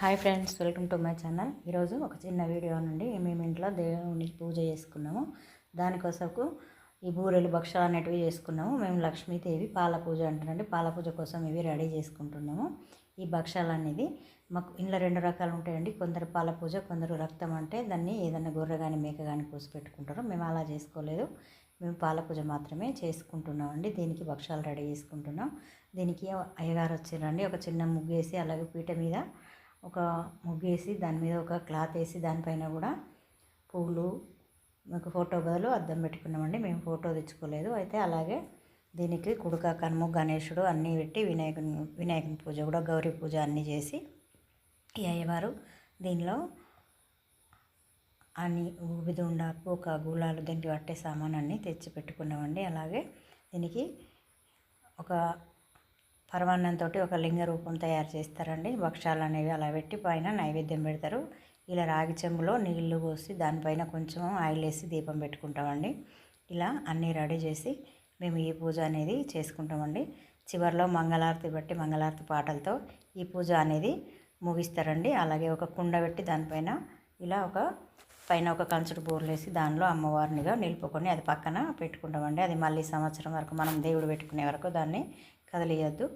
Hi friends, welcome to my channel. ఈరోజు ఒక చిన్న వీడియో నుండి మేము ఇంట్లో దేవునికి పూజ చేసుకున్నాము. దానికోసము ఈ బూరెలు భక్షాలు అనేటివి చేసుకున్నాము. మేము లక్ష్మీదేవి పాల పూజ అంటారండి, పాల పూజ కోసం ఇవి రెడీ చేసుకుంటున్నాము. ఈ భక్షాలు అనేది మాకు ఇంట్లో రెండు రకాలు ఉంటాయండి. కొందరు పాల పూజ, కొందరు రక్తం అంటే దాన్ని ఏదైనా గొర్రె కానీ మేక కానీ కోసి పెట్టుకుంటారు. మేము అలా చేసుకోలేదు, మేము పాల పూజ మాత్రమే చేసుకుంటున్నామండి. దీనికి భక్షాలు రెడీ చేసుకుంటున్నాం. దీనికి అయ్యగారు వచ్చారండి. ఒక చిన్న ముగ్గు వేసి అలాగే పీట మీద ఒక ముగ్గేసి దాని మీద ఒక క్లాత్ వేసి దానిపైన కూడా పువ్వులు, ఒక ఫోటో బదులు అద్దం పెట్టుకున్నామండి. మేము ఫోటో తెచ్చుకోలేదు. అయితే అలాగే దీనికి కుడుక, కనుమ, గణేశుడు అన్నీ పెట్టి వినాయకుని పూజ కూడా, గౌరీ పూజ అన్నీ చేసి ఈ అయ్యవారు దీనిలో అన్ని ఊబిదుండ, పూక, గులాలు, దీనికి పట్టే సామాన్ అన్నీ తెచ్చి పెట్టుకున్నామండి. అలాగే దీనికి ఒక పరమాన్నంతో ఒక లింగ రూపం తయారు చేస్తారండి. భక్షాలు అనేవి అలా పెట్టి పైన నైవేద్యం పెడతారు. ఇలా రాగి చెంబులో నీళ్లు పోసి దానిపైన కొంచెం ఆయిల్ వేసి దీపం పెట్టుకుంటామండి. ఇలా అన్నీ రెడీ చేసి మేము ఈ పూజ అనేది చేసుకుంటామండి. చివరిలో మంగళారతి బట్టి మంగళారతి పాటలతో ఈ పూజ అనేది ముగిస్తారండి. అలాగే ఒక కుండ పెట్టి దానిపైన ఇలా పైన ఒక కంచుడు బోర్లు వేసి దానిలో అమ్మవారినిగా నిలుపుకొని అది పక్కన పెట్టుకుంటామండి. అది మళ్ళీ సంవత్సరం వరకు మనం దేవుడు పెట్టుకునే వరకు దాన్ని కదిలియద్దు.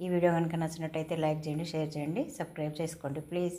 ఈ వీడియో కనుక నచ్చినట్టయితే లైక్ చేయండి, షేర్ చేయండి, సబ్స్క్రైబ్ చేసుకోండి ప్లీజ్.